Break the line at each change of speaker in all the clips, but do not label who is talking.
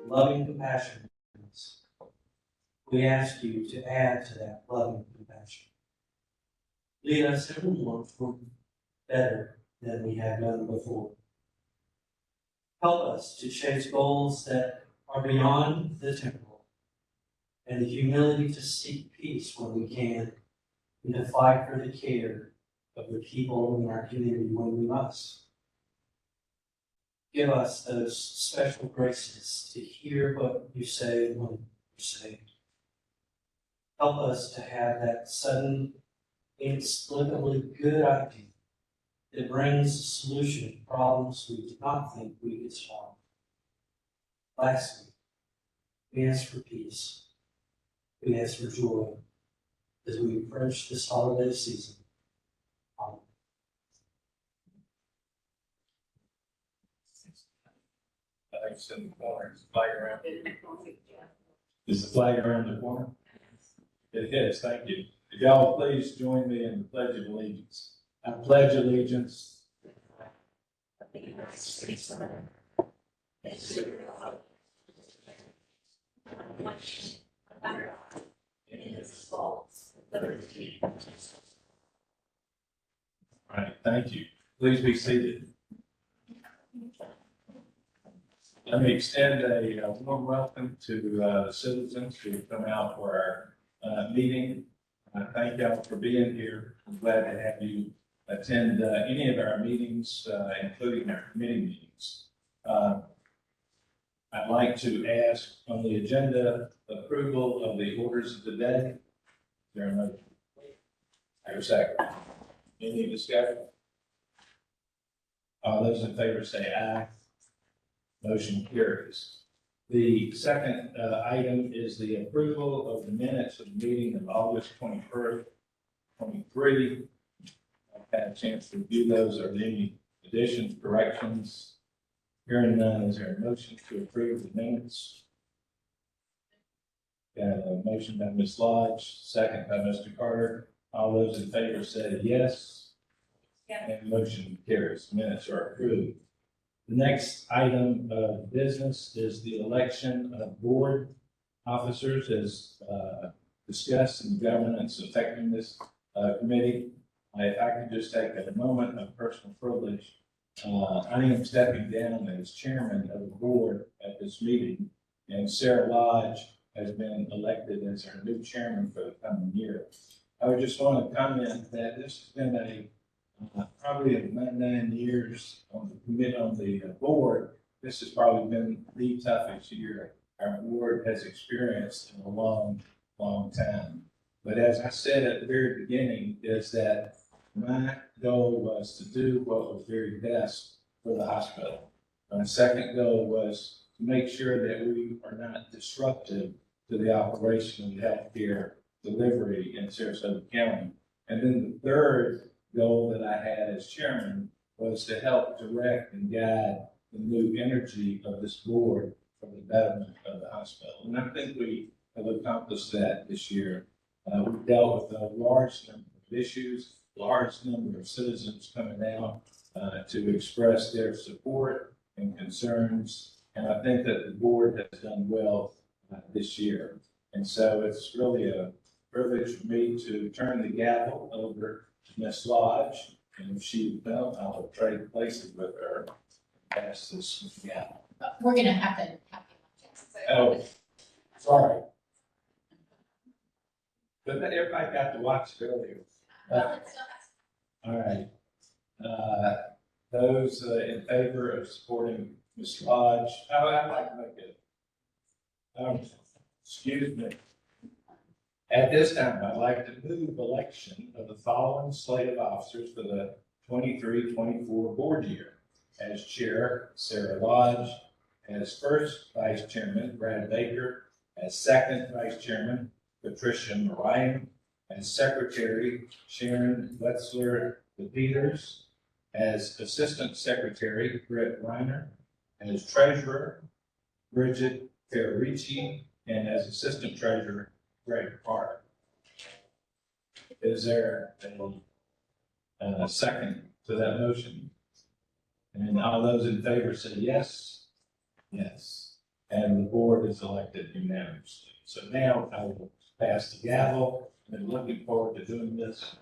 loving compassion, we ask you to add to that loving compassion. Lead us evermore for better than we have done before. Help us to chase goals that are beyond the temporal, and the humility to seek peace when we can, and to fight for the care of the people in our community when we must. Give us those special graces to hear what you say when you say it. Help us to have that sudden, inexplicably good idea that brings a solution to problems we did not think we could solve. Lastly, we ask for peace. We ask for joy as we approach this holiday season. Amen.
I think it's in the corner. Is the flag around? Is the flag around the corner? It is. Thank you. If y'all please join me in the Pledge of Allegiance. I pledge allegiance. All right. Thank you. Please be seated. Let me extend a warm welcome to the citizens who come out for our meeting. Thank y'all for being here. I'm glad to have you attend any of our meetings, including our committee meetings. I'd like to ask on the agenda approval of the orders of the day. Is there a motion? Have a second. Any discussion? All those in favor say aye. Motion carries. The second item is the approval of the minutes of the meeting of August 21st, 23. I've had a chance to review those. Are there any additions, corrections? Hearing none, is there a motion to approve the minutes? Got a motion by Ms. Lodge, second by Mr. Carter. All those in favor say yes. Yeah. And motion carries. Minutes are approved. The next item of business is the election of board officers as discussed in the governance effectiveness committee. If I could just take a moment of personal privilege, I am stepping down as chairman of the board at this meeting, and Sarah Lodge has been elected as our new chairman for the coming year. I would just want to comment that this has been a probably in my 9 years on the board, this has probably been the toughest year our board has experienced in a long, long time. But as I said at the very beginning, is that my goal was to do what was very best for the hospital. My second goal was to make sure that we are not disruptive to the operation of healthcare delivery in Sarasota County. And then the third goal that I had as chairman was to help direct and guide the new energy of this board for the betterment of the hospital. And I think we have accomplished that this year. We've dealt with a large number of issues, large number of citizens coming out to express their support and concerns. And I think that the board has done well this year. And so it's really a privilege for me to turn the gavel over to Ms. Lodge, and if she will, I will trade places with her and pass this gavel.
We're gonna have to have you.
Oh, sorry. But then everybody got to watch it earlier. All right. Those in favor of supporting Ms. Lodge, I'd like to make it. Excuse me. At this time, I'd like to move election of the following slate of officers for the 23-24 board year. As chair, Sarah Lodge. As first vice chairman, Brad Baker. As second vice chairman, Patricia Ryan. As secretary, Sharon Wetzler Peters. As assistant secretary, Brett Reiner. As treasurer, Bridget Ferrarici. And as assistant treasurer, Greg Carter. Is there a second to that motion? And all those in favor say yes. Yes. and the board is elected unanimously. So now I will pass the gavel, and looking forward to doing this.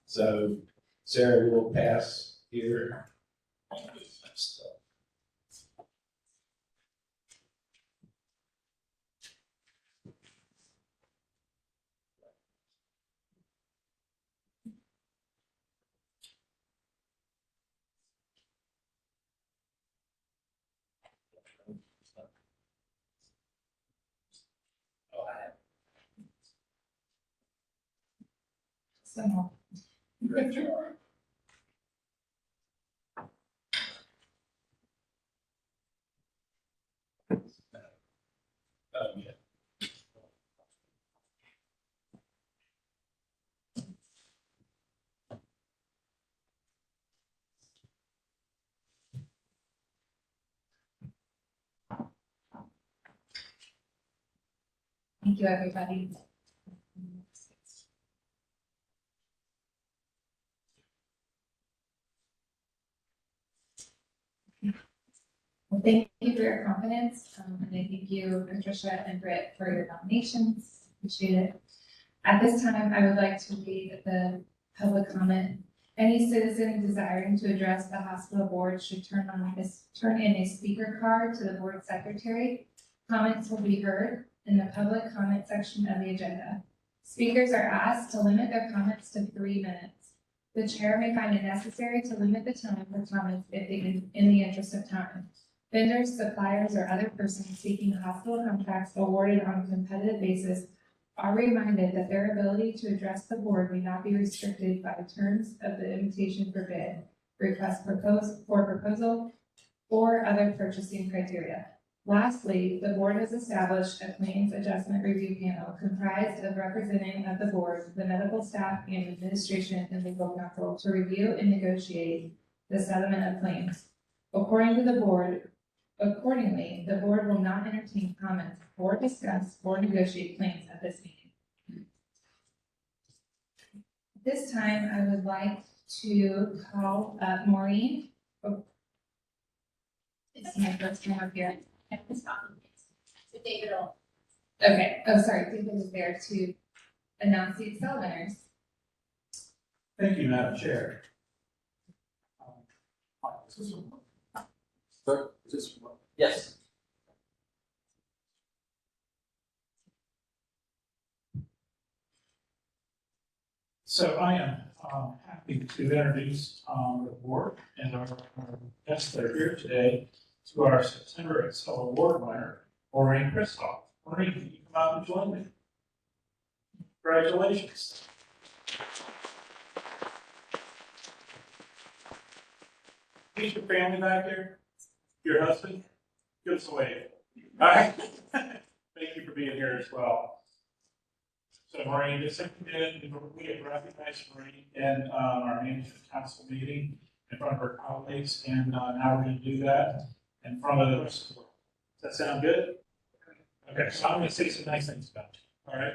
So Sarah will pass here.
So,
Great job. Yeah.
thank you, everybody. Well, thank you for your confidence, and I thank you, Patricia and Britt, for your nominations. Appreciate it. At this time, I would like to read the public comment. Any citizen desiring to address the hospital board should turn in a speaker card to the board secretary. Comments will be heard in the public comment section of the agenda. Speakers are asked to limit their comments to 3 minutes. The chair may find it necessary to limit the time for comments in the interest of time. Vendors, suppliers, or other persons seeking hospital contracts awarded on a competitive basis are reminded that their ability to address the board may not be restricted by the terms of the invitation for bid, request for proposal, or other purchasing criteria. Lastly, the board has established a claims adjustment review panel comprised of representing of the board, the medical staff, and administration and legal counsel to review and negotiate the settlement of claims. Accordingly, the board will not entertain comments or discuss or negotiate claims at this meeting. At this time, I would like to call up Maureen. Oh. It's my first time up here.
So David will.
Okay, oh, sorry, David is there to announce the Excel winners.
Thank you, Madam Chair.
Yes.
So I am happy to introduce the board and our guests that are here today to our September Excel Award winner, Maureen Kristoff. Maureen, can you come out and join me? Congratulations. Who's your family back there? Your husband? Give us a wave. All right. Thank you for being here as well. So Maureen, just like we did, we had recognized Maureen in our management council meeting in front of our colleagues, and now we're going to do that in front of the rest of the world. Does that sound good? Okay, so I'm going to say some nice things about you. All right.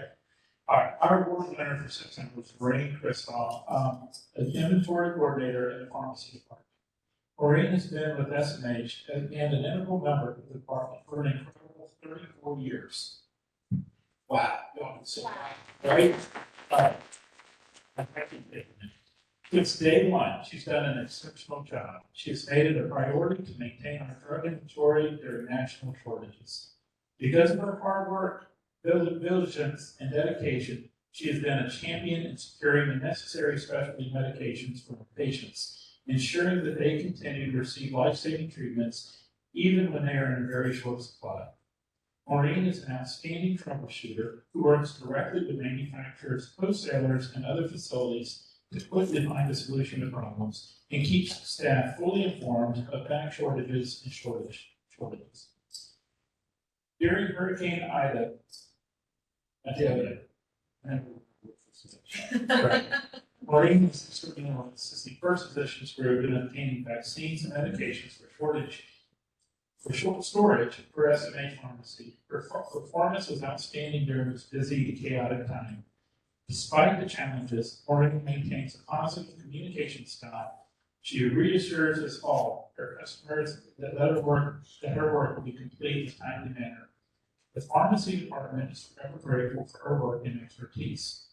All right. Our award winner for September was Maureen Kristoff, an inventory coordinator in the pharmacy department. Maureen has been with SMH and an integral member of the department for an incredible 34 years. Wow. Right? Since day one, she's done an exceptional job. She has made it a priority to maintain our drug inventory during national shortages. Because of her hard work, diligence, and dedication, she has been a champion in securing the necessary specialty medications for her patients, ensuring that they continue to receive life-saving treatments even when they are in very short supply. Maureen is an outstanding troubleshooter who works directly with manufacturers, wholesalers, and other facilities to quickly find a solution to problems and keeps staff fully informed of back shortages and shortages. During Hurricane Ida, Maureen was instrumental in assisting First Physicians Group in obtaining vaccines and medications for short storage for SMH Pharmacy. Her performance was outstanding during this busy and chaotic time. Despite the challenges, Maureen maintains a positive communication style. She reassures us all, her customers, that her work will be complete in a timely manner. The pharmacy department is forever grateful for her work and expertise.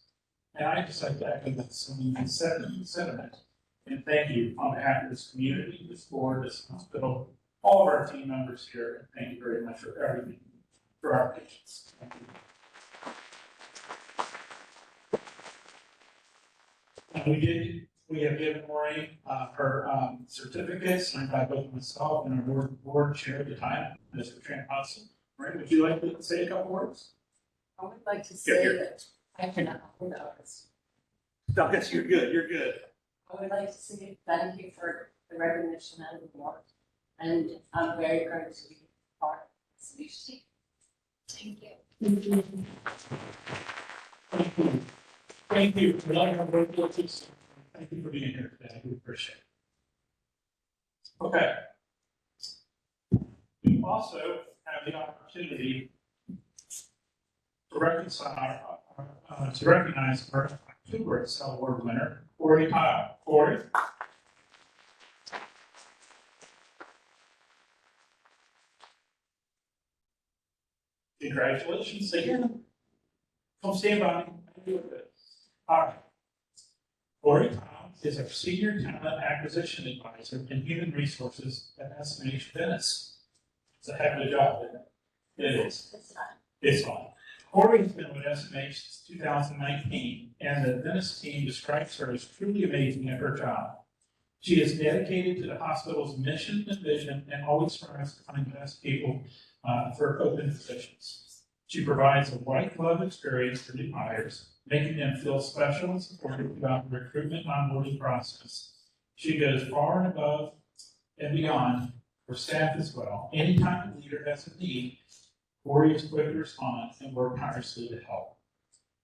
And I just like to echo that sentiment and thank you on behalf of this community, this board, this hospital, all of our team members here, and thank you very much for everything for our patients. Thank you. And we have given Maureen her certificates, signed by both myself and our board chair at the time, Mr. Trent Hudson. Maureen, would you like to say a couple words?
I would like to say that I cannot hold ours.
Douglas, you're good, you're good.
I would like to say thank you for the recognition and the award. And I'm very proud to be part of this initiative.
Thank you.
Thank you for letting our board work this. Thank you for being here today. We appreciate it. Okay. We also have the opportunity to recognize our October Excel Award winner, Corey Kyle. Corey. Congratulations again. Come stand by me. All right. Corey Kyle is our Senior Talent Acquisition Advisor in Human Resources at SMH Venice. It's a heck of a job, isn't it? It is. It's fun. Corey has been with SMH since 2019, and the Venice team describes her as truly amazing at her job. She is dedicated to the hospital's mission and vision and always strives to find the best people for open positions. She provides a white glove experience for new hires, making them feel special and supported throughout the recruitment and onboarding process. She goes far and above and beyond for staff as well. Anytime a leader has a need, Corey is quick to respond and work tirelessly to help.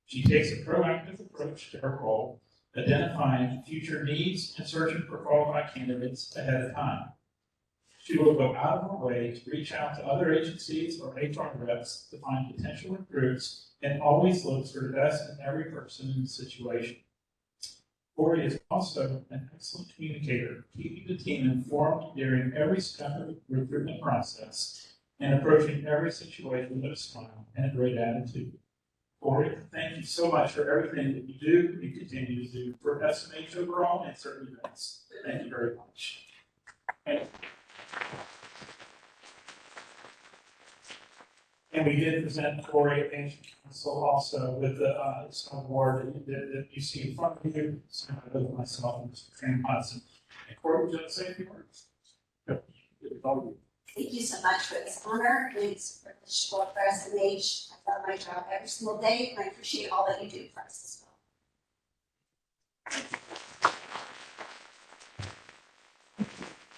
She takes a proactive approach to her role, identifying future needs and searching for qualified candidates ahead of time. She will go out of her way to reach out to other agencies or HR reps to find potential recruits and always looks for the best in every person in the situation. Corey is also an excellent communicator, keeping the team informed during every step of the recruitment process and approaching every situation with a smile and a great attitude. Corey, thank you so much for everything that you do and continue to do for SMH overall and certain events. Thank you very much. And we did present Corey at Ancient Council also with the award that you see in front of you, signed by both myself and Mr. Trent Hudson. And Corey, would you like to say a few words?
Thank you so much for this honor. It's a privilege to work for SMH. I love my job every single day, and I appreciate all that you do for us as well.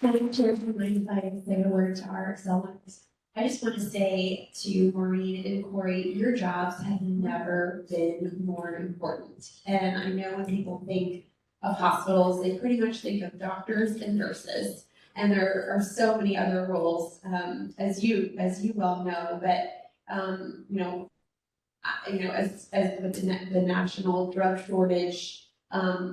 Madam Chair, do you mind if I say a word to our sellers? I just want to say to Maureen and Corey, your jobs have never been more important. And I know when people think of hospitals, they pretty much think of doctors and nurses. And there are so many other roles, as you well know, but as with the national drug shortage,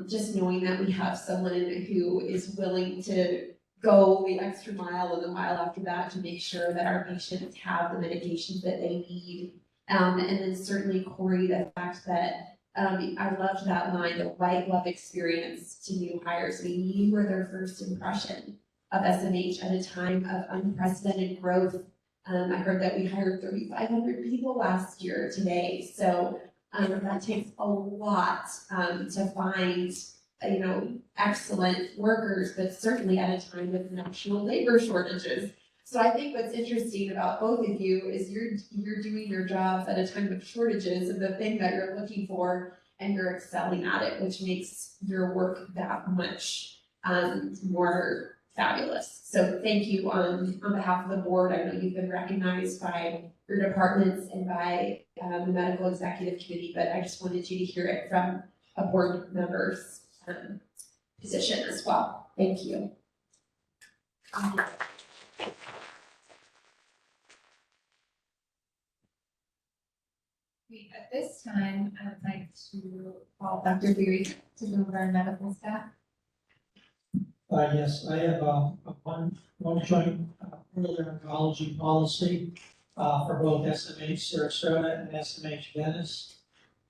just knowing that we have someone who is willing to go the extra mile and the mile after that to make sure that our patients have the medications that they need. And then certainly Corey, the fact that I loved that line, the white glove experience to new hires. I mean, you were their first impression of SMH at a time of unprecedented growth. I heard that we hired 3,500 people last year today. So that takes a lot to find, excellent workers, but certainly at a time of national labor shortages. So I think what's interesting about both of you is you're doing your jobs at a time of shortages of the thing that you're looking for, and you're excelling at it, which makes your work that much more fabulous. So thank you on behalf of the board. I know you've been recognized by your departments and by the medical executive committee, but I just wanted you to hear it from a board member's position as well. Thank you.
At this time, I would like to call Dr. Beery to go over our medical staff.
Yes, I have one joint earlier oncology policy for both SMH Sarasota and SMH Venice.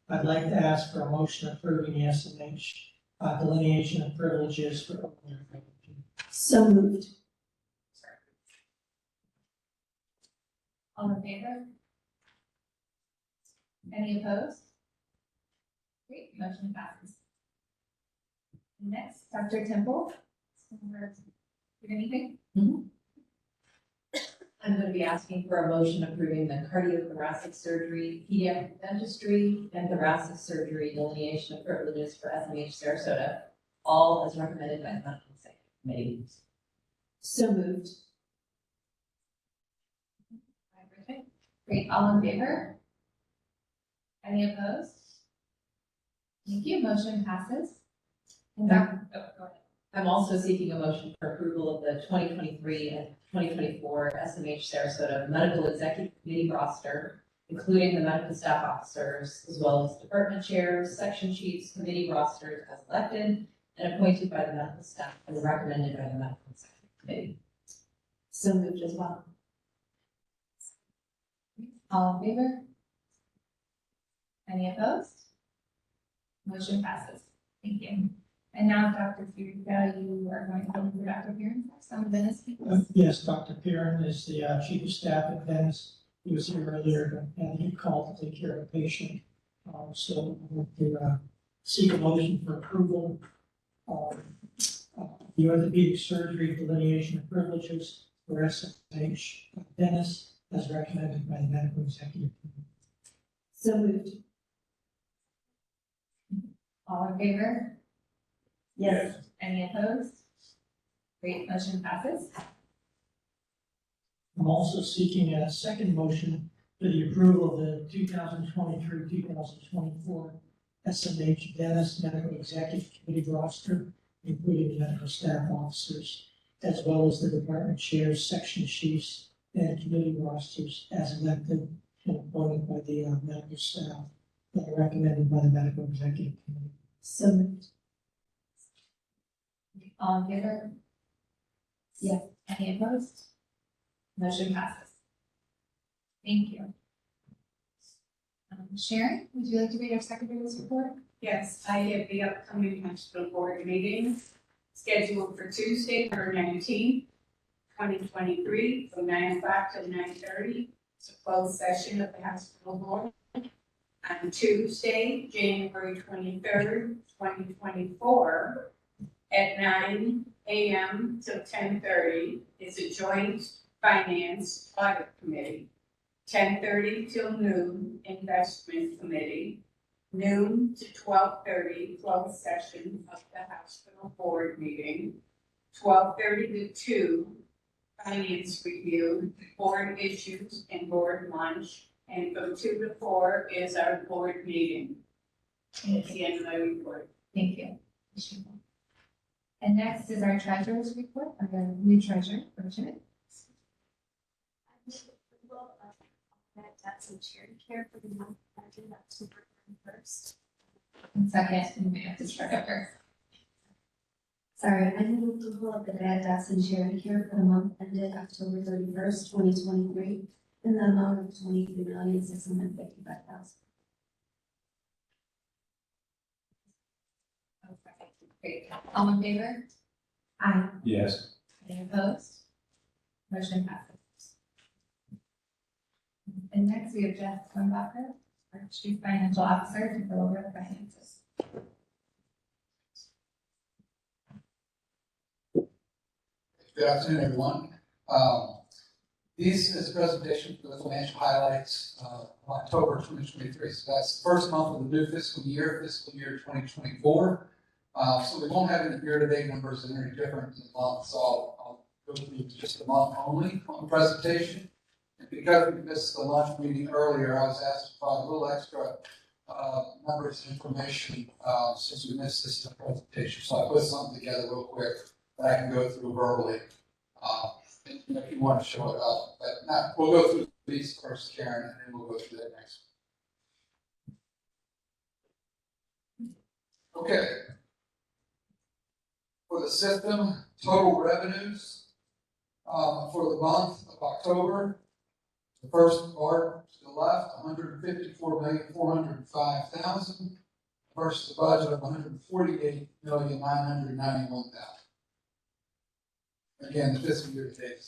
I'd like to ask for a motion approving the SMH delineation of privileges for earlier oncology.
So moved.
All in favor? Any opposed? Great, motion passes. Next, Dr. Temple. You have anything?
I'm going to be asking for a motion approving the cardiothoracic surgery, pediatric dentistry, and thoracic surgery delineation of privileges for SMH Sarasota, all as recommended by the Medical Executive Committee.
So moved.
Great, all in favor? Any opposed? Thank you, motion passes. And Dr. Oh, go ahead.
I'm also seeking a motion for approval of the 2023 and 2024 SMH Sarasota Medical Executive Committee roster, including the medical staff officers, as well as department chairs, section chiefs, committee rosters as elected and appointed by the medical staff and recommended by the Medical Executive Committee.
So moved as well.
All in favor? Any opposed? Motion passes. Thank you. And now, Dr. Furica, you are going to go over Dr. Pierce, some of Venice people.
Yes, Dr. Piran is the chief of staff at Venice. He was here earlier and he called to take care of a patient. So I want to seek a motion for approval of the orthopedic surgery delineation of privileges for SMH Venice as recommended by the Medical Executive Committee.
So moved.
All in favor?
Yes.
Any opposed? Great, motion passes.
I'm also seeking a second motion for the approval of the 2023-2024 SMH Venice Medical Executive Committee roster, including the medical staff officers, as well as the department chairs, section chiefs, and committee rosters as elected and appointed by the medical staff and recommended by the Medical Executive Committee.
So moved.
All in favor?
Yes.
Any opposed? Motion passes. Thank you. Sharon, would you like to read our secretary's report?
Yes, I have the upcoming hospital board meeting scheduled for Tuesday, November 19th, 2023, from 9 o'clock to 9:30. It's a closed session of the hospital board. On Tuesday, January 23rd, 2024, at 9 a.m. till 10:30 is a joint finance audit committee. 10:30 till noon, investment committee. Noon to 12:30, closed session of the hospital board meeting. 12:30 to 2, finance review, board issues and board lunch. And from 2 to 4 is our board meeting. It's the end of my report.
Thank you. And next is our treasurer's report, our new treasurer, Bridget.
That's some charity care for the month ended October 31st.
And second, and we have to start over.
Sorry, I moved to pull up the bad debts and charity care for the month ended October 31st, 2023, in the amount of $23,655,000.
Okay, great. All in favor?
Aye.
Yes.
Any opposed? Motion passes. And next we have Jeff Kornbacher, our chief financial officer, to go over the finances.
Good afternoon, everyone. This is a presentation for the financial highlights of October 2023. So that's the first month of the new fiscal year 2024. So we won't have any year-to-date numbers that are any different in the month. So I'll go through just the month only on the presentation. And because we missed the lunch meeting earlier, I was asked to provide a little extra numbers and information since we missed this presentation. So I put something together real quick that I can go through verbally. If you want to show it up, but not, we'll go through these first, Karen, and then we'll go through that next. Okay. For the system, Total revenues, for the month of October, the first bar to the left, $154,405,000 versus the budget of $148,991,000. Again, the fiscal year to date.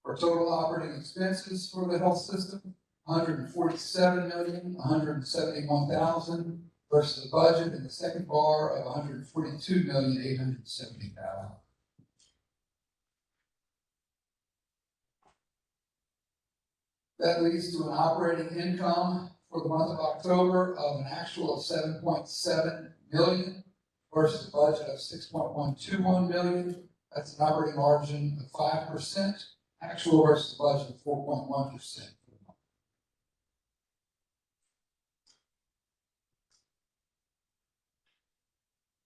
For total operating expenses for the health system, $147,171,000 versus the budget in the second bar of $142,870,000. That leads to an operating income for the month of October of an actual of $7.7 million versus a budget of $6.121 million. That's an operating margin of 5%, actual versus budget of 4.1%.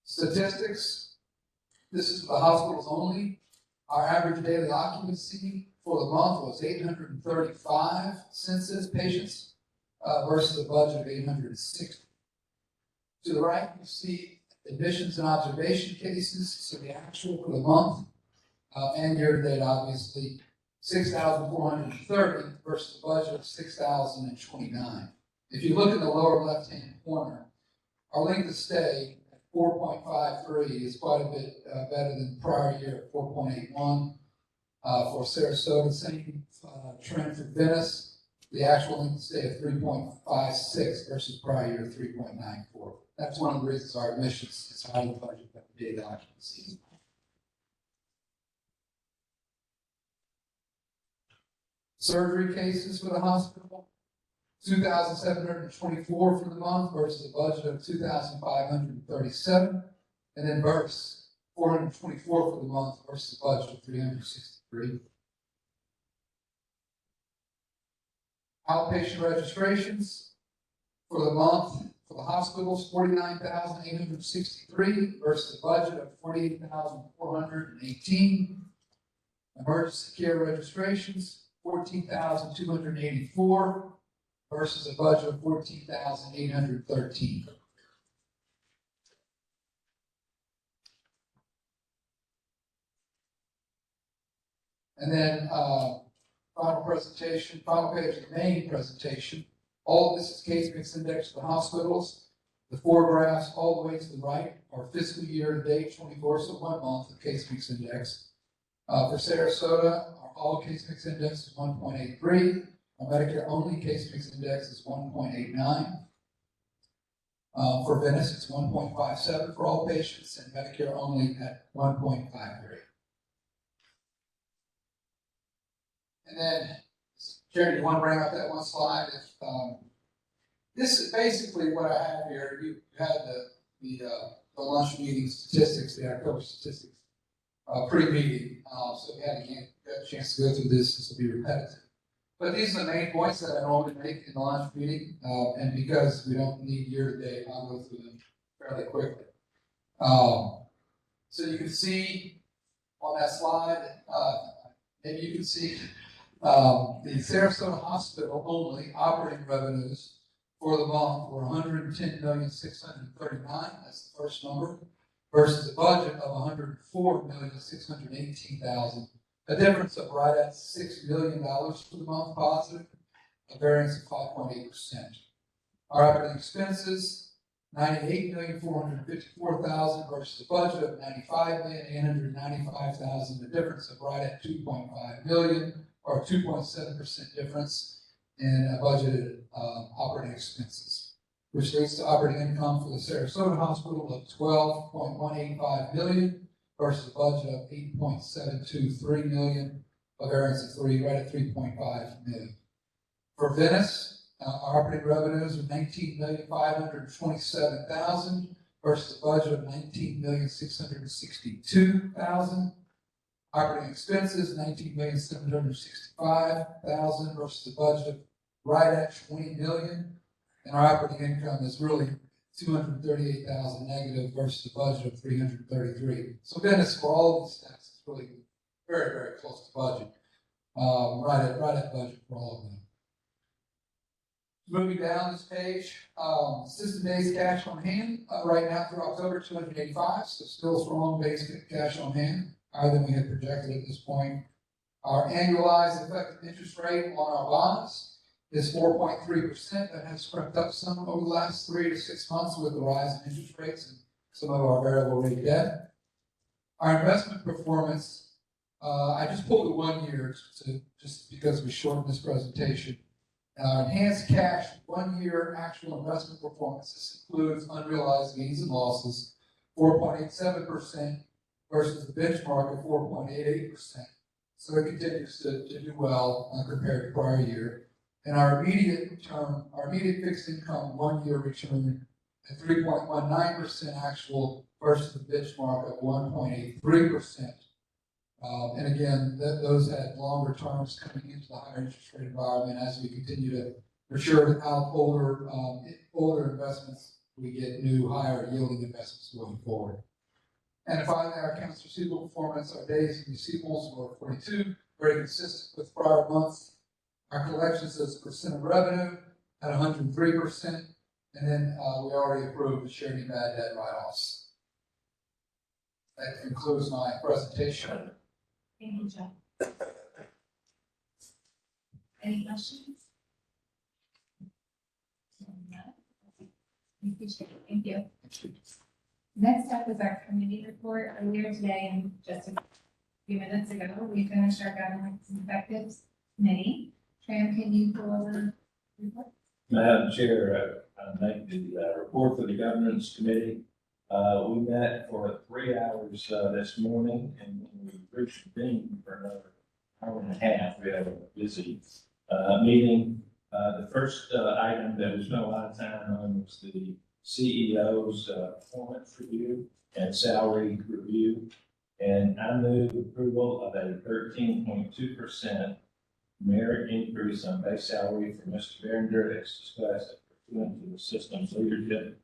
Statistics, this is for the hospitals only. Our average daily occupancy for the month was 835 census patients versus a budget of 860. To the right, you see admissions and observation cases, so the actual for the month and year to date, obviously, 6,430 versus a budget of 6,029. If you look in the lower left-hand corner, our length of stay 4.53 is quite a bit better than the prior year at 4.81. For Sarasota, same trend for Venice. The actual length of stay of 3.56 versus prior year 3.94. That's one of the reasons our admissions is higher than budget than the daily occupancy. Surgery cases for the hospital. 2,724 for the month versus a budget of 2,537. And then births, 424 for the month versus a budget of 363. Outpatient registrations for the month for the hospitals, 49,863 versus a budget of 48,418. Emergency care registrations, 14,284. Versus a budget of 14,813. And then final page of the main presentation. All of this is case mix index for the hospitals. The four graphs all the way to the right are fiscal year to date 24, so 1 month of case mix index. For Sarasota, our all case mix index is 1.83. Our Medicare only case mix index is 1.89. For Venice, it's 1.57 for all patients, and Medicare only at 1.53. And then, Karen, you want to bring up that one slide? This is basically what I have here. You had the lunch meeting statistics, the October statistics, pre-meeting. So we had a chance to go through this. This will be repetitive. But these are the main points that I normally make in the lunch meeting, and because we don't need year-to-date, I'll go through them fairly quickly. So you can see on that slide, maybe you can see the Sarasota Hospital only operating revenues for the month were $110,639,000. That's the first number, versus a budget of $104,618,000. A difference of right at $6 million for the month positive, a variance of 5.8%. Our operating expenses, $98,454,000 versus a budget of $95,895,000, a difference of right at $2.5 million, or a 2.7% difference in budgeted operating expenses, which leads to operating income for the Sarasota Hospital of $12.185 million. Versus a budget of $8.723 million, a variance of right at $3.5 million. For Venice, our operating revenues are $19,527,000 versus a budget of $19,662,000. Operating expenses, $19,765,000 versus a budget of right at $20 million. And our operating income is really $238,000 negative versus a budget of $333. So Venice, for all of these stats, is really very, very close to budget. Right at budget for all of them. Moving down this page, system days cash on hand, right now through October, 285, so still strong base cash on hand, higher than we had projected at this point. Our annualized effective interest rate on our bonds is 4.3%. That has crept up some over the last 3 to 6 months with the rise in interest rates and some of our variable rate debt. Our investment performance, I just pulled the 1 year just because we shortened this presentation. Enhanced cash 1 year actual investment performance. This includes unrealized gains and losses, 4.87% versus the benchmark of 4.88%. So it continues to do well compared to prior year. And our immediate fixed income 1 year return at 3.19% actual versus the benchmark of 1.83%. And again, those had longer terms coming into the higher interest rate environment. As we continue to mature out older investments, we get new higher yielding investments going forward. And finally, our accounts receivable performance, our days in receivables were 42, very consistent with prior months. Our collections as a percent of revenue at 103%. And then we already approved the charity bad debt write-offs. That concludes my presentation.
Thank you, John. Any questions? Thank you. Next up is our committee report. Earlier today and just a few minutes ago, we finished our governance and effectives committee. Tram, can you go over the report?
Madam Chair, I make the report for the governance committee. We met for 3 hours this morning, and then we reconvened for another hour and a half. We had a busy meeting. The first item that we spent a lot of time on was the CEO's performance review and salary review. And I move approval of a 13.2% merit increase on base salary for Mr. Behringer as discussed pursuant to the system's leadership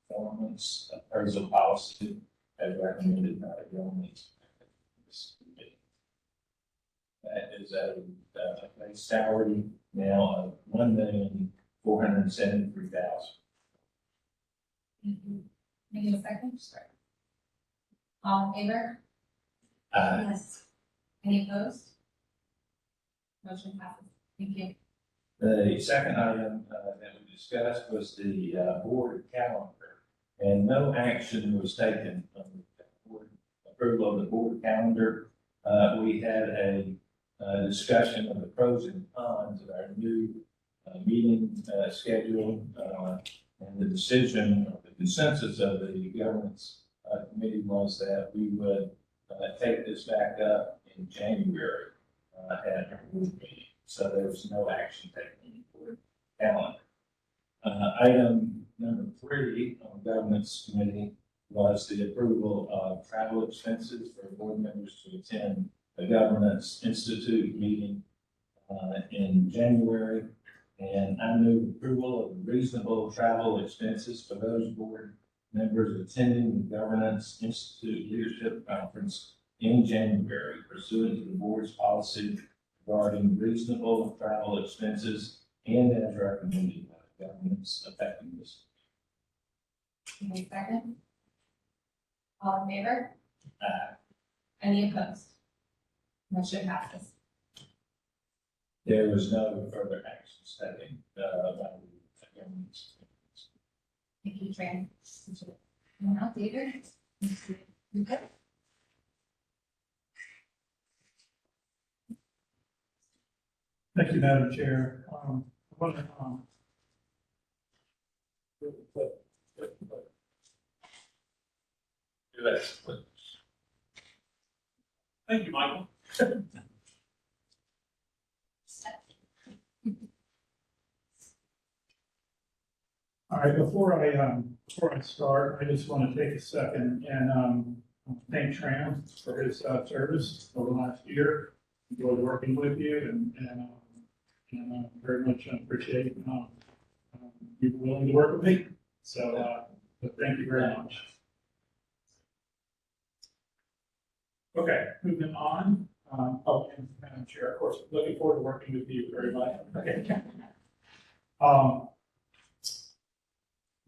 performance appraisal policy as recommended by the governance committee. That is a base salary now of $1,473,000.
Maybe a second? Sure. All in favor?
Yes.
Any opposed? Motion passes. Thank you.
The second item that we discussed was the board calendar, and no action was taken on the board approval of the board calendar. We had a discussion of the pros and cons of our new meeting schedule, and the decision, or the consensus of the governance committee was that we would take this back up in January at our board meeting. So there was no action taken on the board calendar. Item number 3 on the governance committee was the approval of travel expenses for board members to attend the Governance Institute meeting in January. And I move approval of reasonable travel expenses for those board members attending the Governance Institute Leadership Conference in January pursuant to the board's policy regarding reasonable travel expenses and as recommended by the governance effectiveness.
Any second? All in favor?
Aye.
Any opposed? Motion passes.
There was no further actions taken by the governance.
Thank you, Tran. Now, David? You good?
Thank you, Madam Chair. Thank you, Michael. All right, before I start, I just want to take a second and thank Tran for his service over the last year. Enjoyed working with you and very much appreciate you willing to work with me. So, but thank you very much. Okay, moving on. Madam Chair, of course, looking forward to working with you very much. Okay.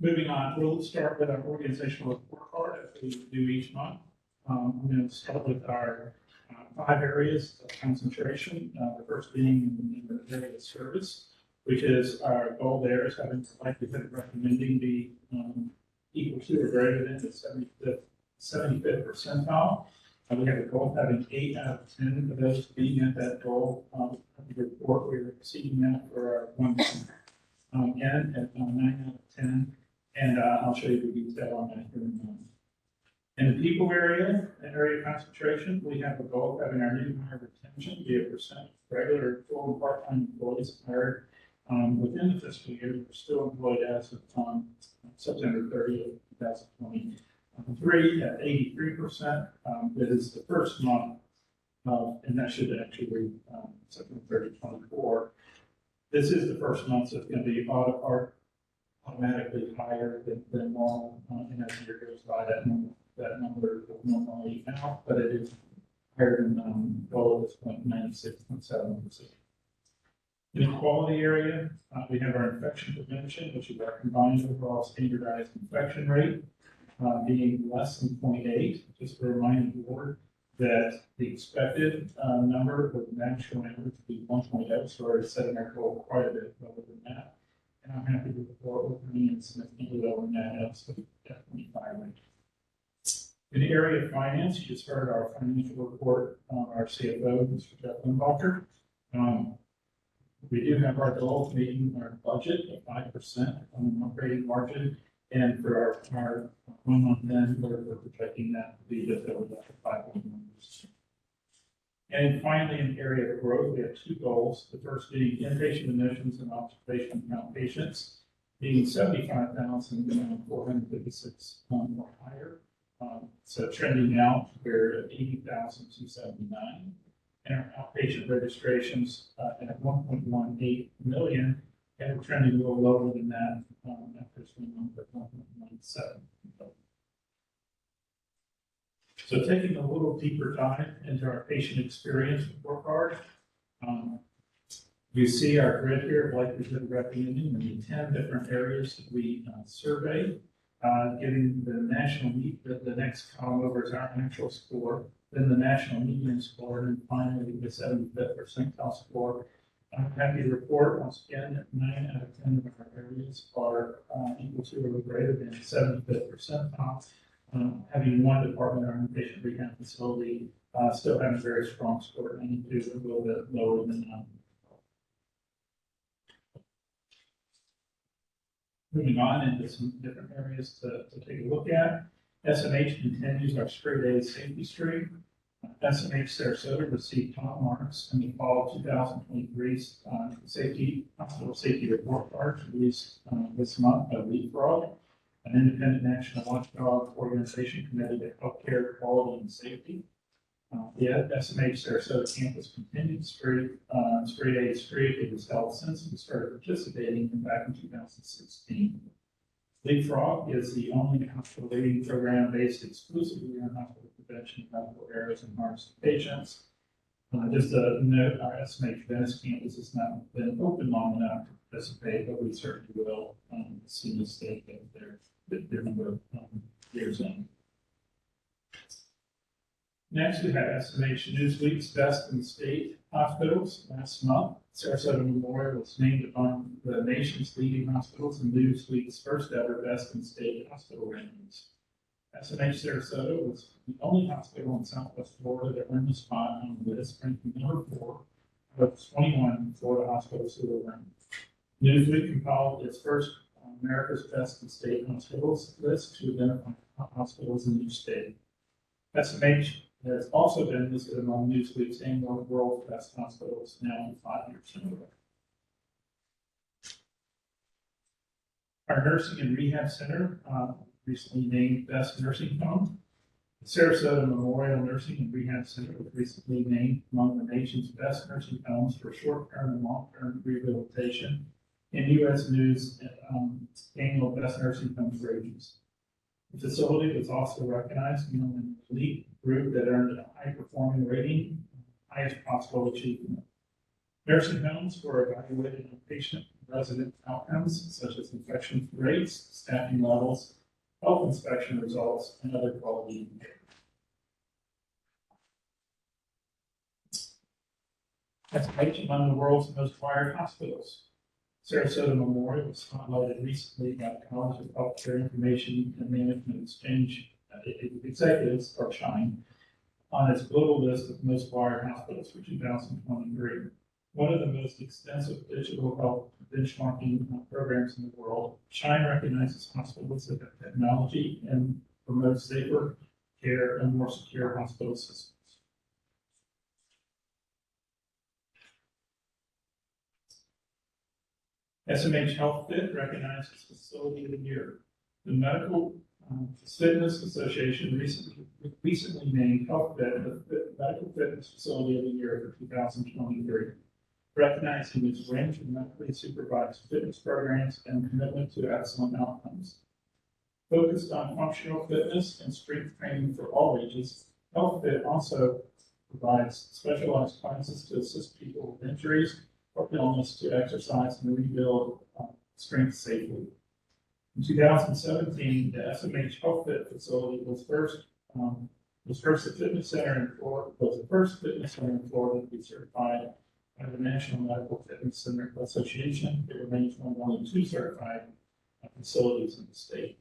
Moving on, we'll start with our organizational report card as we do each month. I'm going to start with our 5 areas of concentration. The first being in the area of service, which is our goal there is having the likelihood of recommending be equal to or greater than the 75th percentile. We have a goal of having 8 out of 10 of those being at that goal. The report, we're exceeding that for our 1 end at 9 out of 10. And I'll show you the detail on that here in a moment. In the people area, area of concentration, we have a goal of having our new hire retention be a percent of regular, full, and part-time employees hired within the fiscal year. We're still employed as of September 30th, 2023 at 83%. That is the first month, and that should actually be September 30, 2024. This is the first month, so it's going to be automatically higher than normal, and as the year goes by, that number will normally out, but it is higher than goal at this point, 96.7%. In the quality area, we have our infection prevention, which is our combined overall standardized infection rate, being less than 0.8. Just to remind the board that the expected number for the national average would be 1.0, so we're setting our goal quite a bit lower than that. And I'm happy to report we're coming in significantly lower than that, so definitely 5 range. In the area of finance, you just heard our financial report, our CFO, Mr. Jeff Limbacher. We do have our goal of meeting our budget of 5% on the operating margin, and for our 1 month end, we're projecting that to be just over that 5.1%. And finally, in the area of growth, we have 2 goals. The first being inpatient admissions and observation outpatients, being 75,456 or higher. So trending out, we're at 80,279. And our outpatient registrations at 1.18 million, and we're trending a little lower than that after this 1 month at 1.17. So taking a little deeper dive into our patient experience report card, you see our grid here of likelihood of recommending in the 10 different areas that we surveyed, giving the next column over is our actual score, then the national median score, and finally the 75th percentile score. I'm happy to report once again that 9 out of 10 of our areas are equal to or greater than 75th percentile. Having one department or inpatient rehab facility still having a very strong score at 92, a little bit lower than that. Moving on into some different areas to take a look at. SMH continues our straight A safety stream. SMH Sarasota received top marks in the fall of 2023 hospital safety report card released this month by Leapfrog, an independent national watchdog organization committed to healthcare quality and safety. The SMH Sarasota campus continued straight A streak. It was held since we started participating back in 2016. Leapfrog is the only hospital leading program based exclusively on hospital prevention, medical errors, and harms to patients. Just a note, our SMH Venice campus has not been open long enough to participate, but we certainly will as soon as they get their number of years in. Next, we have SMH Newsweek's Best in State Hospitals. Last month, Sarasota Memorial was named among the nation's leading hospitals in Newsweek's first ever Best in State hospital rankings. SMH Sarasota was the only hospital in Southwest Florida that earned the spot on the list, ranking number 4 out of 21 Florida hospitals who were ranked. Newsweek compiled its first America's Best in State Hospitals list to identify hospitals in each state. SMH has also been listed among Newsweek's annual World's Best Hospitals now in 5 years in a row. Our Nursing and Rehab Center recently named Best Nursing Home. The Sarasota Memorial Nursing and Rehab Center was recently named among the nation's best nursing homes for short-term and long-term rehabilitation in U.S. News annual Best Nursing Homes ratings. The facility was also recognized among an elite group that earned a high-performing rating, highest possible achievement. Nursing homes were evaluated on patient resident outcomes such as infection rates, staffing levels, health inspection results, and other quality indicators. That's ranked among the world's most wired hospitals. Sarasota Memorial was spotlighted recently by the College of Healthcare Information and Management Exchange Executives, or SHINE, on its global list of most wired hospitals for 2023. One of the most extensive digital health benchmarking programs in the world, SHINE recognizes hospitals that have technology and promotes safer care and more secure hospital systems. SMH Health Fit recognizes Facility of the Year. The Medical Fitness Association recently named Health Fit the Medical Fitness Facility of the Year for 2023, recognizing its range of medically supervised fitness programs and commitment to excellent outcomes. Focused on functional fitness and strength training for all ages, Health Fit also provides specialized classes to assist people with injuries or illness to exercise and rebuild strength safely. In 2017, the SMH Health Fit facility was the first fitness center in Florida to be certified by the National Medical Fitness Center Association. It remains one of only 2 certified facilities in the state.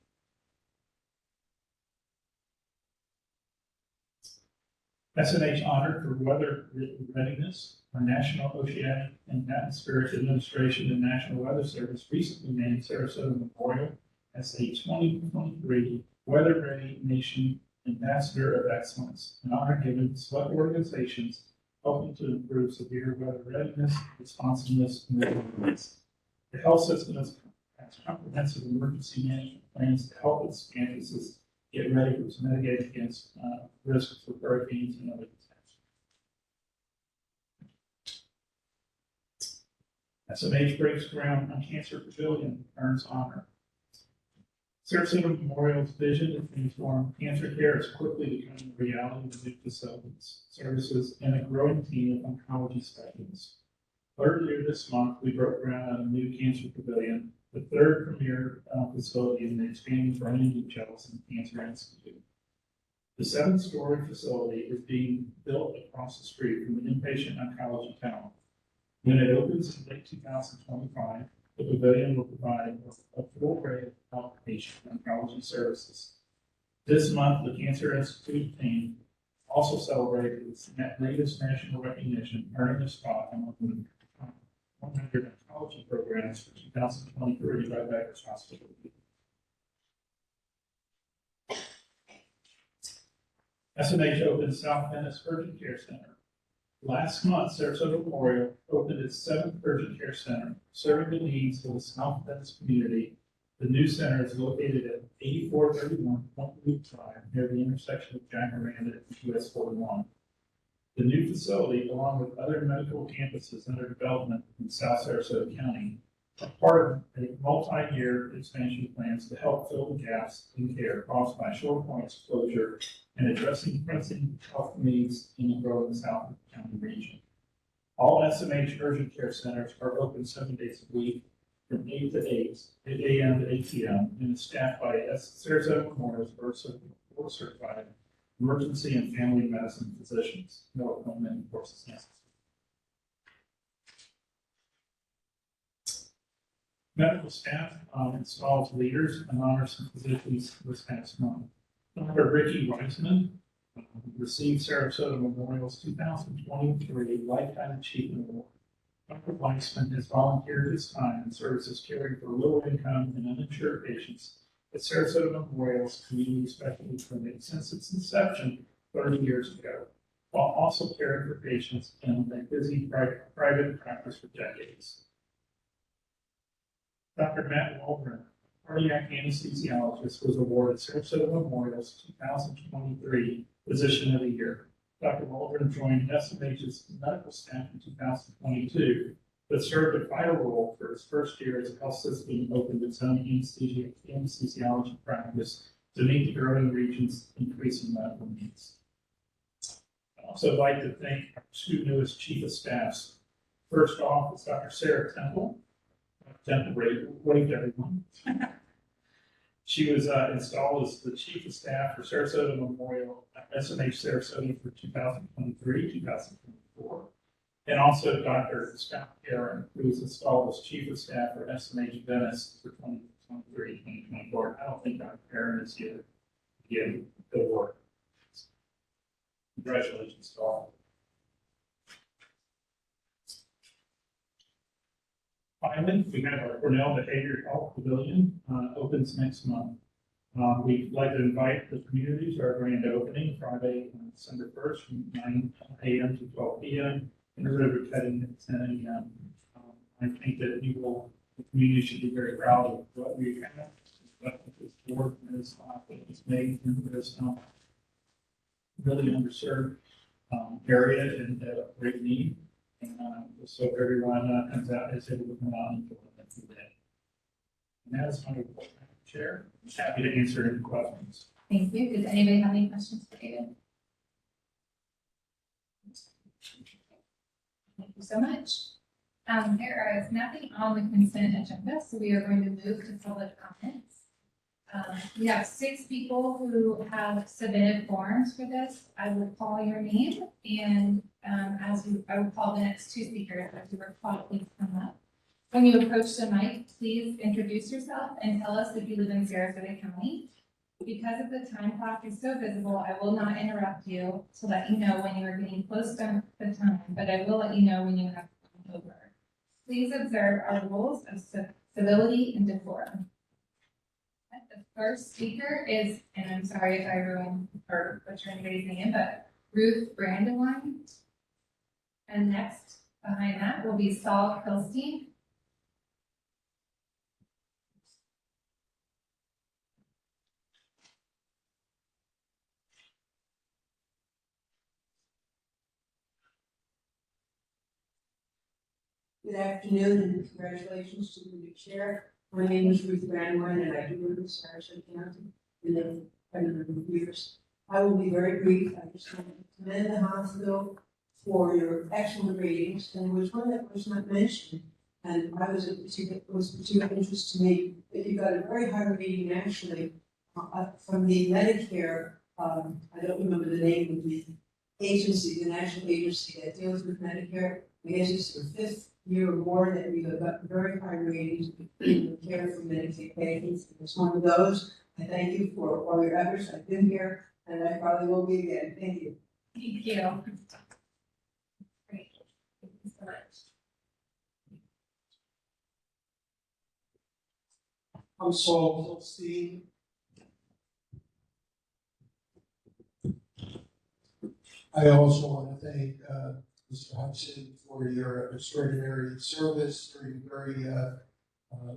SMH honored for weather readiness. Our National Oceanic and Atmospheric Administration and National Weather Service recently named Sarasota Memorial as a 2023 Weather Ready Nation Ambassador of Excellence, an honor given to select organizations helping to improve severe weather readiness, responsiveness, and resilience. The health system has comprehensive emergency management plans to help its campuses get ready to mitigate against risks of hurricanes and other disasters. SMH breaks ground on Cancer Pavilion, earns honor. Sarasota Memorial's vision to transform cancer care is quickly becoming a reality with new facilities, services, and a growing team of oncology specialists. Earlier this month, we broke ground on a new Cancer Pavilion, the third premier facility in the expanding Brandon Jellison Cancer Institute. The 7-story facility is being built across the street from the inpatient oncology tower. When it opens in late 2025, the pavilion will provide a full array of outpatient oncology services. This month, the Cancer Institute team also celebrated its latest national recognition, earning a spot among the 100 oncology programs for 2023 by Becker's Hospital. SMH opened South Venice Urgent Care Center. Last month, Sarasota Memorial opened its 7th urgent care center, serving the needs of the South Venice community. The new center is located at 8431 Point Drive near the intersection of Jack Miranda and US 41. The new facility, along with other medical campuses under development in South Sarasota County, are part of a multi-year expansion plans to help fill the gaps in care caused by Shore Point's closure and addressing pressing health needs in the growing South County region. All SMH urgent care centers are open 7 days a week from 8 a.m. to 8 p.m. and is staffed by Sarasota Memorial's board certified emergency and family medicine physicians. No appointment courses necessary. Medical staff installs leaders and honors some physicians this past month. Dr. Ricky Weissman received Sarasota Memorial's 2023 Lifetime Achievement Award. Dr. Weissman has volunteered his time in services caring for low-income and uninsured patients at Sarasota Memorial's Community Specialty Clinic since its inception 30 years ago, while also caring for patients in a busy private practice for decades. Dr. Matt Waldron, cardiac anesthesiologist, was awarded Sarasota Memorial's 2023 Physician of the Year. Dr. Waldron joined SMH's medical staff in 2022, but served a vital role for his first year as the health system opened its own anesthesiology practice to meet the growing region's increasing medical needs. I'd also like to thank our two newest chief of staffs. First off is Dr. Sarah Temple. gentle wave to everyone. She was installed as the chief of staff for Sarasota Memorial, SMH Sarasota for 2023, 2024. And also Dr. Scott Karen, who was installed as chief of staff for SMH Venice for 2023, 2024. I don't think Dr. Karen is here to give the award. Congratulations to all. Finally, we have our Cornell Behavioral Health Pavilion, opens next month. We'd like to invite the community to our grand opening Friday, December 1st from 9 a.m. to 12 p.m. and the river cutting at 10 a.m. I think that the community should be very proud of what we have, what this board has made in this really underserved area and great need. And so everyone comes out is able to come out and enjoy that today. And that is my report, Madam Chair. I'm happy to answer any questions.
Thank you. Does anybody have any questions for David? Thank you so much. There is nothing on the consent agenda, so we are going to move to public comments. We have 6 people who have submitted forms for this. I will call your name, and I will call the next 2 speakers. As you are called, please come up. When you approach the mic, please introduce yourself and tell us if you live in Sarasota County. Because of the time clock is so visible, I will not interrupt you to let you know when you are getting close to the time, but I will let you know when you have gone over. Please observe our rules of civility and decorum. The first speaker is, and I'm sorry if I ruin or butcher anybody's name, but Ruth Brandewine. And next behind that will be Saul Kilstein.
Good afternoon and congratulations to the new chair. My name is Ruth Brandwine and I do live in Sarasota County and live quite a number of years. I will be very brief. I just want to commend the hospital for your excellent ratings, and there was one that was not mentioned. And was particular interest to me that you got a very high rating actually from the Medicare. I don't remember the name of the agency, the national agency that deals with Medicare. I guess it's the 5th year or more that we have got very high ratings in care for Medicaid patients. It's one of those. I thank you for all your efforts. I've been here and I probably will be again. Thank you.
Thank you. Great. Thank you so much.
I'm Saul Kilstein. I also want to thank Mr. Hudson for your extraordinary service during very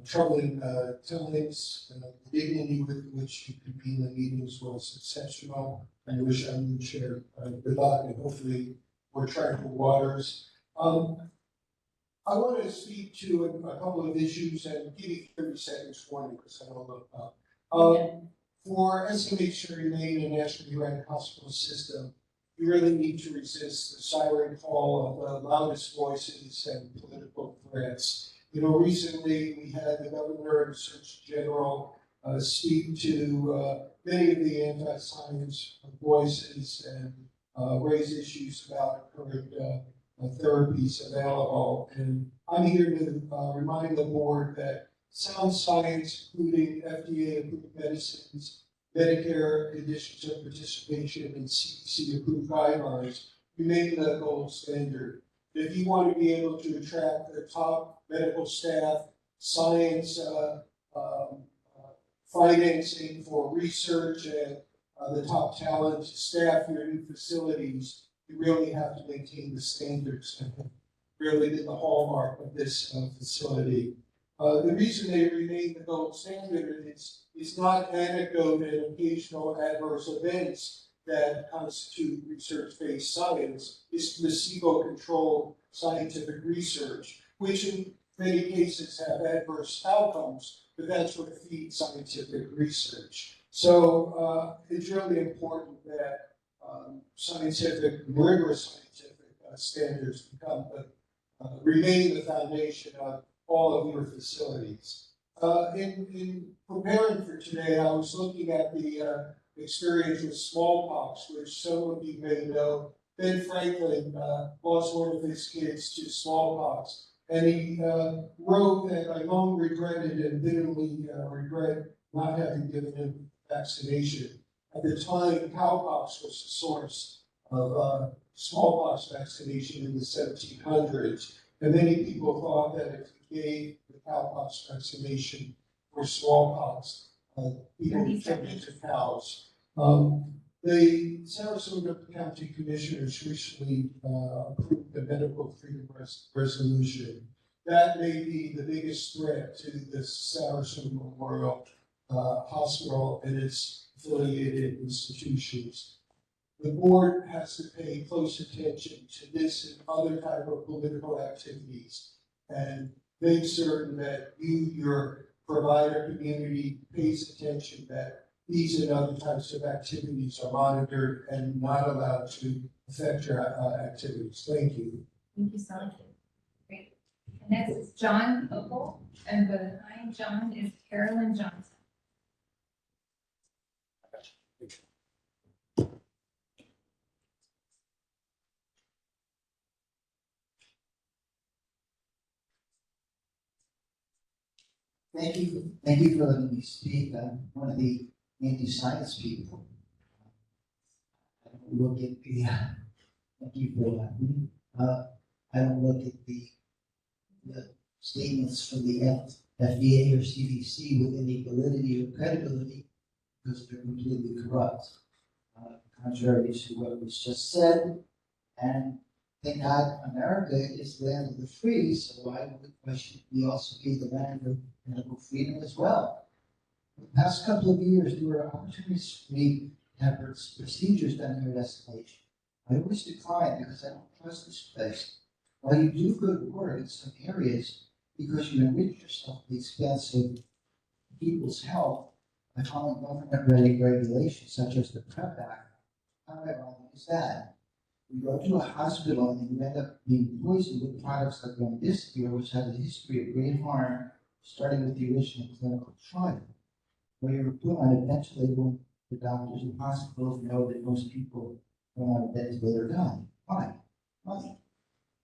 troubling times. The dignity with which you convene the meetings was exceptional. I wish our new chair good luck and hopefully more tranquil waters. I want to speak to a couple of issues and give you 30 seconds warning because I don't look up. For SMH to remain a nationally ranked hospital system, you really need to resist the siren call of the loudest voices and political threats. You know, recently we had the governor and the Surgeon General speak to many of the anti-science voices and raise issues about current therapies available. And I'm here to remind the board that sound science, including FDA-approved medicines, Medicare conditions of participation, and CDC-approved guidelines remain the gold standard. If you want to be able to attract the top medical staff, science, financing for research, and the top talent to staff your new facilities, you really have to maintain the standards and really the hallmark of this facility. The reason they remain the gold standard is not anecdote and occasional adverse events that constitute research-based science. It's placebo-controlled scientific research, which in many cases have adverse outcomes, but that's what feeds scientific research. So it's really important that rigorous scientific standards remain the foundation of all of your facilities. In preparing for today, I was looking at the experience with smallpox, which some of you may know. Ben Franklin lost one of his kids to smallpox, and he wrote that I long regretted and bitterly regret not having given him vaccination. At the time, cowpox was the source of smallpox vaccination in the 1700s, and many people thought that if you gave the cowpox vaccination for smallpox, people would turn into cows. The Sarasota County Commissioners recently approved the medical freedom resolution. That may be the biggest threat to the Sarasota Memorial Hospital and its affiliated institutions. The board has to pay close attention to this and other type of political activities and make certain that you, your provider community, pays attention that these and other types of activities are monitored and not allowed to affect your activities. Thank you.
Thank you so much. Great. Next is John Opel, and behind John is Carolyn Johnson.
Thank you for letting me speak. I'm one of the anti-science people. I don't look at the, thank you for that. I don't look at the statements from the FDA or CDC with any validity or credibility because they're completely corrupt, contrary to what was just said. And thank God America is the land of the free, so why should we also be the land of medical freedom as well? The past couple of years, there were opportunities for me to have procedures done here at SMH. I always decline because I don't trust this place. While you do good work in some areas, because you enrich yourself at the expense of people's health by following government regulations such as the PrEP Act, how ironic is that? You go to a hospital and you end up being poisoned with products like remdesivir, which has a history of great harm, starting with the original clinical trial, where you're put on a ventilator. The doctors and hospitals know that most people go on a ventilator die. Why? Money.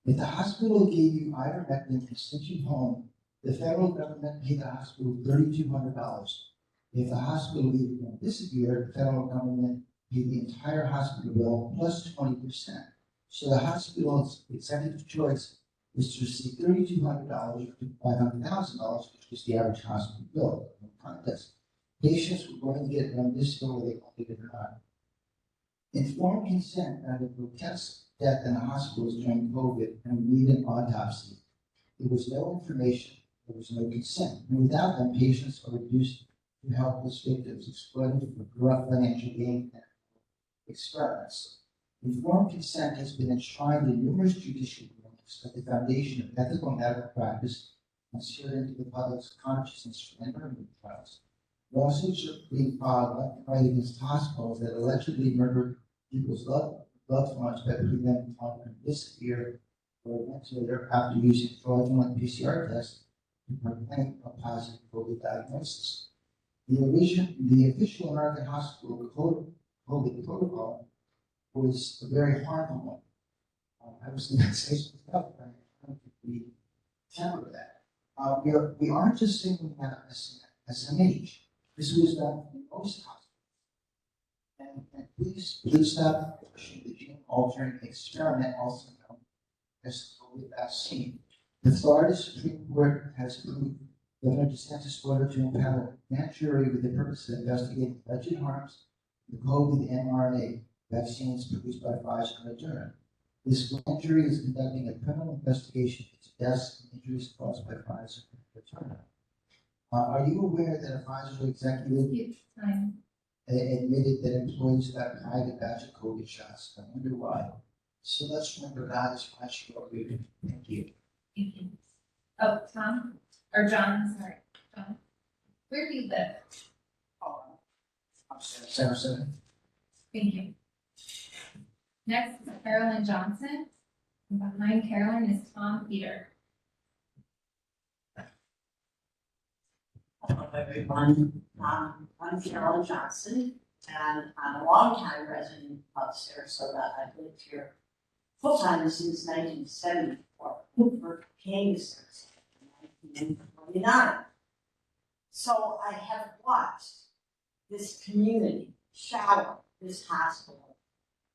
If the hospital gave you ivermectin and sent you home, the federal government paid the hospital $3,200. If the hospital gave you remdesivir, the federal government paid the entire hospital bill plus 20%. So the hospital's executive choice is to receive $3,200 to $500,000, which was the average hospital bill. No contest. Patients were going to get remdesivir whether they wanted it or not. Informed consent had a grotesque death in the hospitals during COVID and we need an autopsy. There was no information, there was no consent. And without them, patients are reduced to helpless victims exploited for corrupt financial gain and experiments. Informed consent has been enshrined in numerous judicial rulings as the foundation of ethical medical practice and seared into the public's consciousness for murder trials. Lawsuits are being filed left and right against hospitals that allegedly murdered people's loved ones by putting them on remdesivir or a ventilator after using fraudulent PCR tests to proclaim a positive COVID diagnosis. The official American hospital COVID protocol was a very harmful one. I was going to say some stuff, but I don't think we temper that. We aren't just singling out SMH. This was done in most hospitals. And please stop pushing the gene altering experiment, also known as the COVID vaccine. The Florida Supreme Court has approved Governor DeSantis' order to empower a grand jury with the purpose of investigating alleged harms of the COVID mRNA vaccines produced by Pfizer and Moderna. This grand jury is conducting a criminal investigation into deaths and injuries caused by Pfizer and Moderna. Are you aware that a Pfizer executive admitted that employees got a private batch of COVID shots? I wonder why. So let's remember God is watching what we do. Thank you.
Thank you. Oh, Tom, or John, sorry, John. Where do you live?
Sarasota.
Thank you. Next is Carolyn Johnson. And behind Carolyn is Tom Peter.
Hello, everyone. I'm Carolyn Johnson, and I'm a longtime resident of Sarasota. I've lived here full-time since 1974. First came to Sarasota in 1929. So I have watched this community shower this hospital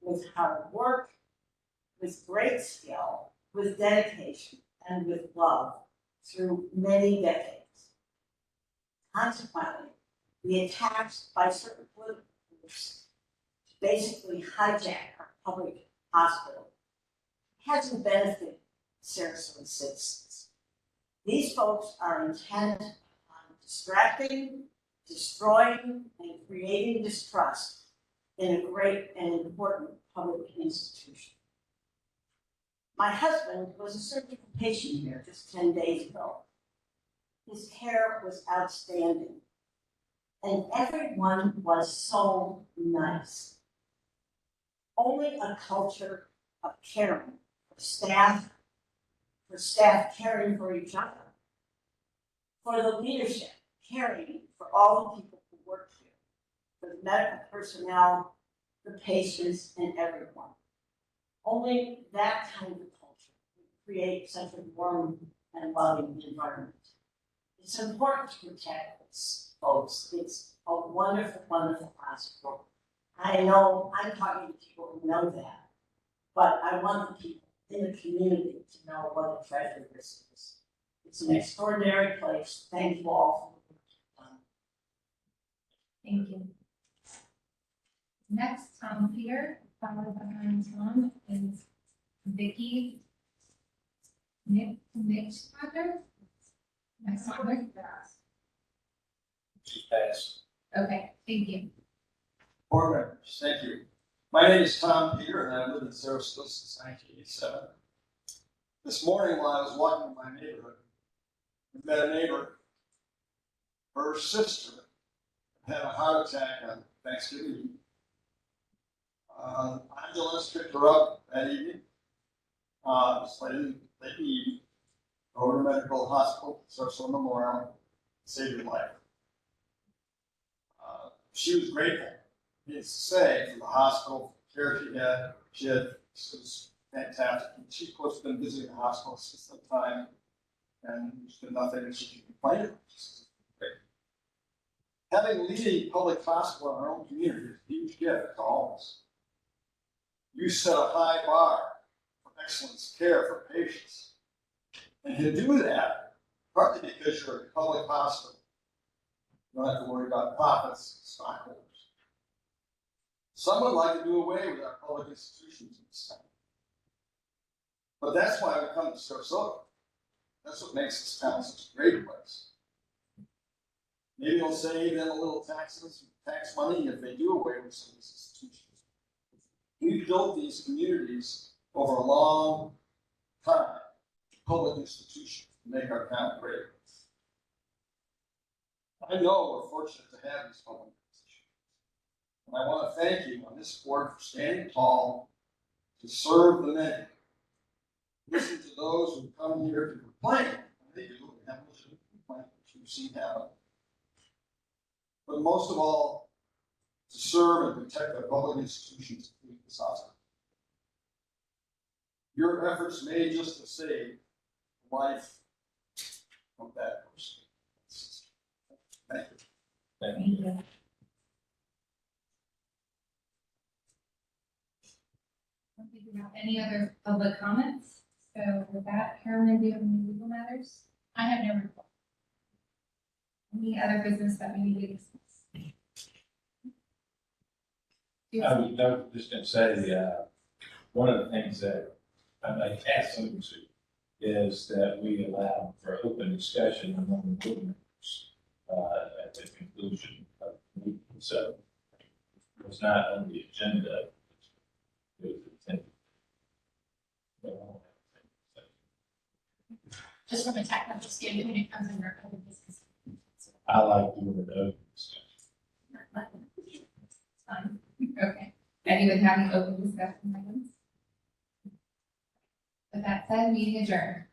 with hard work, with great skill, with dedication, and with love through many decades. Consequently, the attacks by certain political groups to basically hijack our public hospital hasn't benefited Sarasota citizens. These folks are intent on distracting, destroying, and creating distrust in a great and important public institution. My husband was a surgical patient here just 10 days ago. His care was outstanding, and everyone was so nice. Only a culture of caring for staff caring for each other, for the leadership caring for all the people who work here, for the medical personnel, the patients, and everyone. Only that kind of culture would create such a warm and loving environment. It's important to protect this, folks. It's a wonderful, wonderful hospital. I know I'm talking to people who know that, but I want the people in the community to know what a treasure this is. It's an extraordinary place. Thank you all for the work you've done.
Thank you. Next, Tom Peter, followed behind Tom is Vicky Nichtmacher. Next one.
Pass.
Okay, thank you.
Board members, thank you. My name is Tom Peter, and I've lived in Sarasota since 1987. This morning, while I was walking in my neighborhood, I met a neighbor. Her sister had a heart attack on Thanksgiving Eve. Ambulance picked her up that evening. Just late evening. Over to medical hospital, Sarasota Memorial, saved her life. She was grateful, needless to say, for the hospital, the care she had. This was fantastic. And she, of course, has been visiting the hospital since that time, and there's been nothing that she can complain about. Great. Having a leading public hospital in our own community is a huge gift to all of us. You set a high bar for excellence care for patients. And you do that partly because you're a public hospital. You don't have to worry about profits and stockholders. Some would like to do away with our public institutions in this town. But that's why we come to Sarasota. That's what makes this town such a great place. Maybe they'll save them a little tax money if they do away with some of these institutions. We built these communities over a long time, public institutions, to make our town great. I know we're fortunate to have these public institutions. And I want to thank you on this board for standing tall to serve the many. Listen to those who come here to complain. They do have legitimate complaint, which we've seen happen. But most of all, to serve and protect our public institutions, including this hospital. Your efforts may just have saved the life of that person. Thank you.
Thank you. I don't think we have any other public comments. So with that, Carolyn, do you have any legal matters? I have no report. Any other business that we need to discuss?
I was just going to say, one of the things that I'd like to ask them to is that we allow for open discussion among the board members at the conclusion of the meeting. So it's not on the agenda. It was intended.
Just from a technical standpoint, it comes under open business.
I like the word open discussion.
Fine. Okay. Any with having open discussion items? With that said, meeting adjourned.